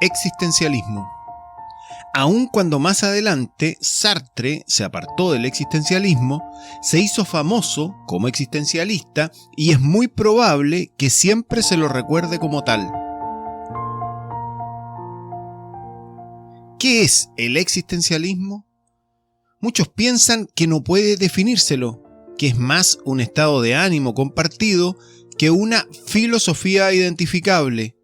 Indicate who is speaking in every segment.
Speaker 1: existencialismo. Aun cuando más adelante Sartre se apartó del existencialismo, se hizo famoso como existencialista y es muy probable que siempre se lo recuerde como tal. ¿Qué es el existencialismo? Muchos piensan que no puede definírselo, que es más un estado de ánimo compartido que una filosofía identificable.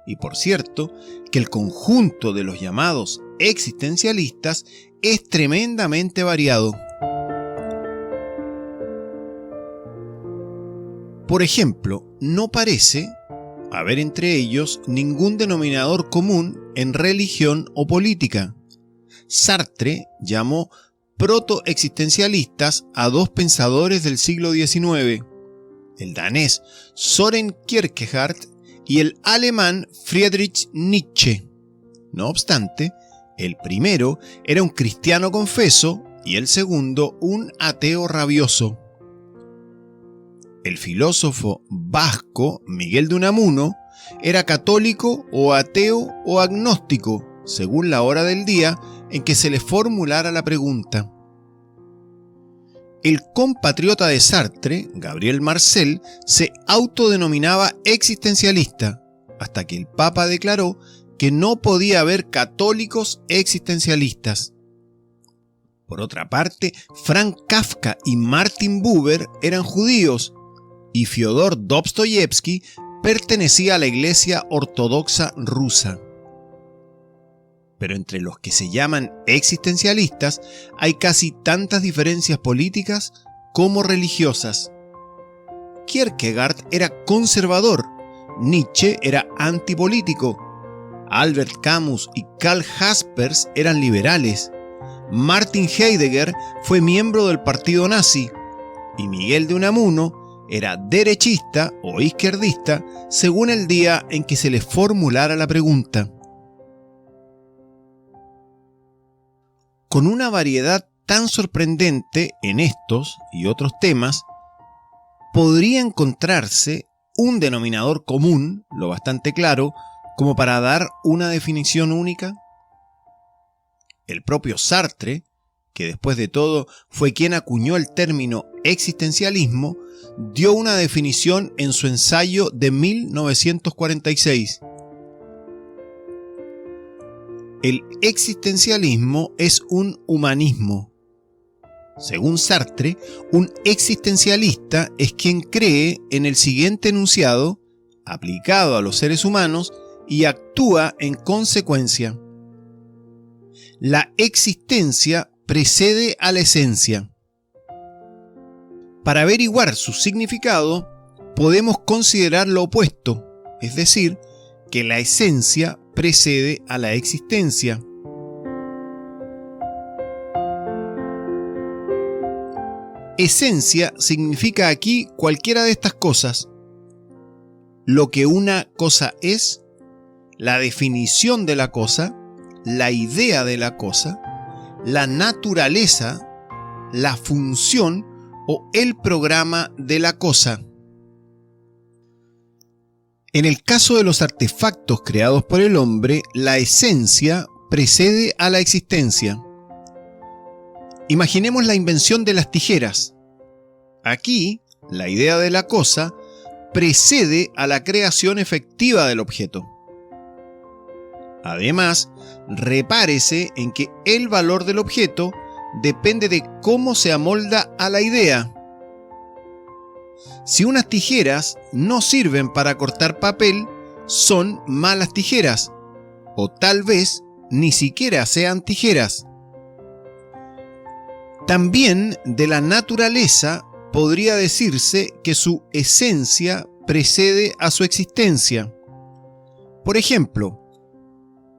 Speaker 1: Y por cierto, que el conjunto de los llamados existencialistas es tremendamente variado. Por ejemplo, no parece haber entre ellos ningún denominador común en religión o política. Sartre llamó protoexistencialistas a dos pensadores del siglo XIX, el danés Søren Kierkegaard y el alemán Friedrich Nietzsche. No obstante, el primero era un cristiano confeso y el segundo un ateo rabioso. El filósofo vasco Miguel de Unamuno era católico o ateo o agnóstico, según la hora del día en que se le formulara la pregunta. El compatriota de Sartre, Gabriel Marcel, se autodenominaba existencialista, hasta que el Papa declaró que no podía haber católicos existencialistas. Por otra parte, Franz Kafka y Martin Buber eran judíos, y Fyodor Dostoyevsky pertenecía a la Iglesia Ortodoxa rusa. Pero entre los que se llaman existencialistas hay casi tantas diferencias políticas como religiosas. Kierkegaard era conservador, Nietzsche era antipolítico, Albert Camus y Karl Jaspers eran liberales, Martin Heidegger fue miembro del partido nazi y Miguel de Unamuno era derechista o izquierdista según el día en que se le formulara la pregunta. Con una variedad tan sorprendente en estos y otros temas, podría encontrarse un denominador común, lo bastante claro, como para dar una definición única. El propio Sartre, que después de todo fue quien acuñó el término existencialismo, dio una definición en su ensayo de 1946. El existencialismo es un humanismo. Según Sartre, un existencialista es quien cree en el siguiente enunciado, aplicado a los seres humanos, y actúa en consecuencia. La existencia precede a la esencia. Para averiguar su significado, podemos considerar lo opuesto, es decir, que la esencia precede a la existencia. Esencia significa aquí cualquiera de estas cosas. Lo que una cosa es, la definición de la cosa, la idea de la cosa, la naturaleza, la función o el programa de la cosa. En el caso de los artefactos creados por el hombre, la esencia precede a la existencia. Imaginemos la invención de las tijeras. Aquí, la idea de la cosa precede a la creación efectiva del objeto. Además, repárese en que el valor del objeto depende de cómo se amolda a la idea. Si unas tijeras no sirven para cortar papel, son malas tijeras, o tal vez ni siquiera sean tijeras. También de la naturaleza podría decirse que su esencia precede a su existencia. Por ejemplo,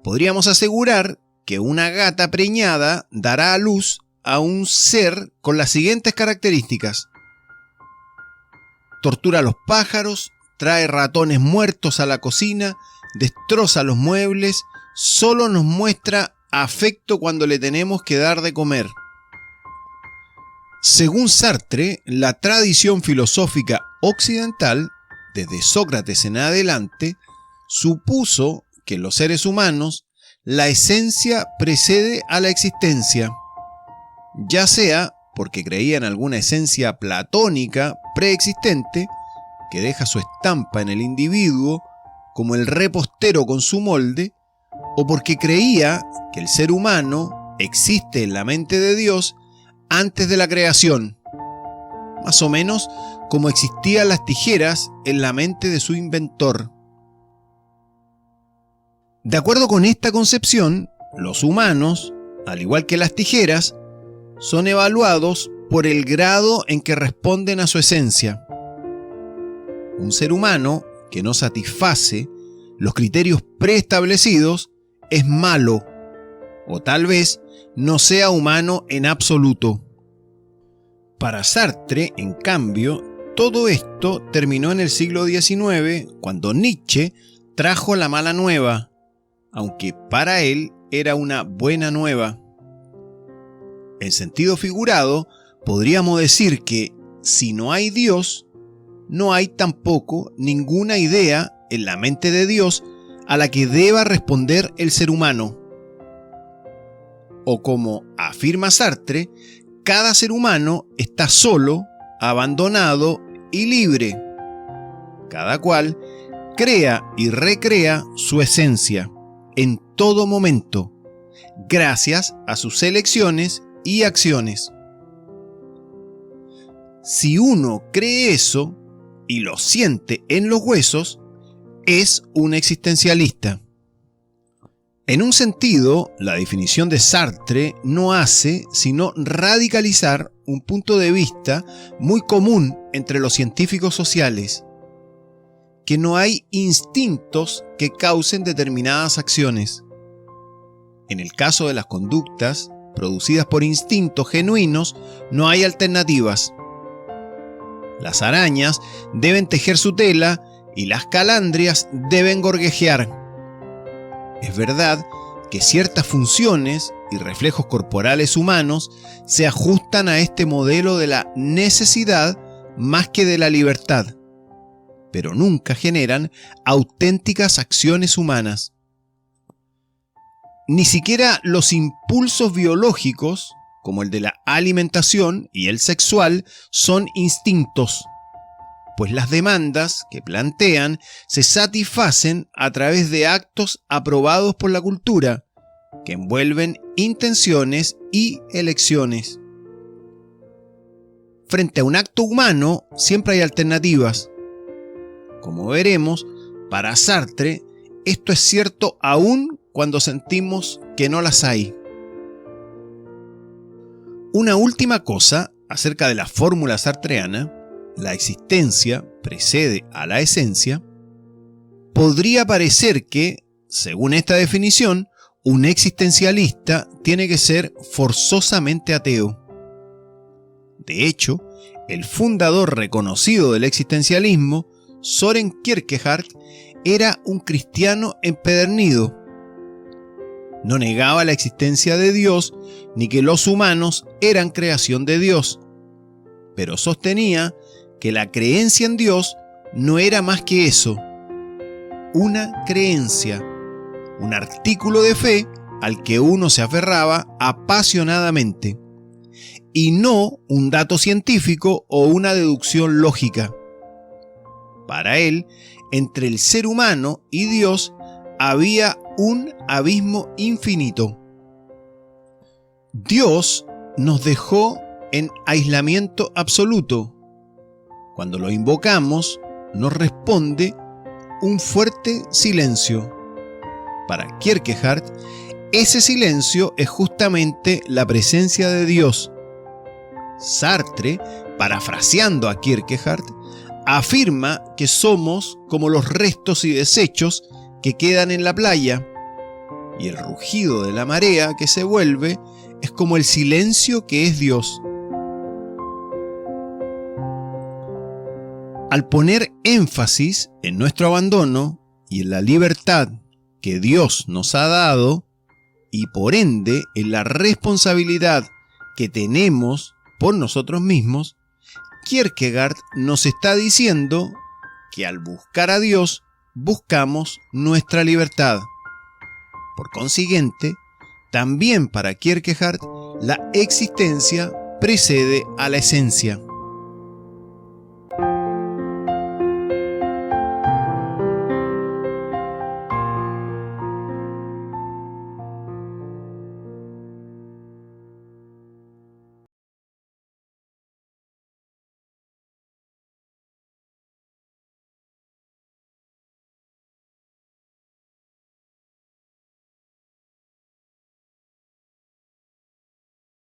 Speaker 1: podríamos asegurar que una gata preñada dará a luz a un ser con las siguientes características. Tortura a los pájaros, trae ratones muertos a la cocina, destroza los muebles, solo nos muestra afecto cuando le tenemos que dar de comer. Según Sartre, la tradición filosófica occidental, desde Sócrates en adelante, supuso que en los seres humanos la esencia precede a la existencia, ya sea porque creía en alguna esencia platónica preexistente que deja su estampa en el individuo como el repostero con su molde, o porque creía que el ser humano existe en la mente de Dios antes de la creación, más o menos como existían las tijeras en la mente de su inventor. De acuerdo con esta concepción, los humanos, al igual que las tijeras, son evaluados por el grado en que responden a su esencia. Un ser humano que no satisface los criterios preestablecidos es malo, o tal vez no sea humano en absoluto. Para Sartre, en cambio, todo esto terminó en el siglo XIX, cuando Nietzsche trajo la mala nueva, aunque para él era una buena nueva. En sentido figurado, podríamos decir que si no hay Dios, no hay tampoco ninguna idea en la mente de Dios a la que deba responder el ser humano. O como afirma Sartre, cada ser humano está solo, abandonado y libre. Cada cual crea y recrea su esencia en todo momento, gracias a sus elecciones y acciones. Si uno cree eso y lo siente en los huesos, es un existencialista. En un sentido, la definición de Sartre no hace sino radicalizar un punto de vista muy común entre los científicos sociales, que no hay instintos que causen determinadas acciones. En el caso de las conductas producidas por instintos genuinos, no hay alternativas. Las arañas deben tejer su tela y las calandrias deben gorjear. Es verdad que ciertas funciones y reflejos corporales humanos se ajustan a este modelo de la necesidad más que de la libertad, pero nunca generan auténticas acciones humanas. Ni siquiera los impulsos biológicos, como el de la alimentación y el sexual, son instintos, pues las demandas que plantean se satisfacen a través de actos aprobados por la cultura, que envuelven intenciones y elecciones. Frente a un acto humano siempre hay alternativas. Como veremos, para Sartre, esto es cierto aún cuando sentimos que no las hay. Una última cosa acerca de la fórmula sartreana: la existencia precede a la esencia. Podría parecer que, según esta definición, un existencialista tiene que ser forzosamente ateo. De hecho, el fundador reconocido del existencialismo, Søren Kierkegaard, era un cristiano empedernido. No negaba la existencia de Dios ni que los humanos eran creación de Dios, pero sostenía que la creencia en Dios no era más que eso, una creencia, un artículo de fe al que uno se aferraba apasionadamente, y no un dato científico o una deducción lógica. Para él, entre el ser humano y Dios había un abismo infinito. Dios nos dejó en aislamiento absoluto. Cuando lo invocamos, nos responde un fuerte silencio. Para Kierkegaard, ese silencio es justamente la presencia de Dios. Sartre, parafraseando a Kierkegaard, afirma que somos como los restos y desechos que quedan en la playa, y el rugido de la marea que se vuelve es como el silencio que es Dios. Al poner énfasis en nuestro abandono y en la libertad que Dios nos ha dado, y por ende en la responsabilidad que tenemos por nosotros mismos, Kierkegaard nos está diciendo que al buscar a Dios, buscamos nuestra libertad. Por consiguiente, también para Kierkegaard, la existencia precede a la esencia.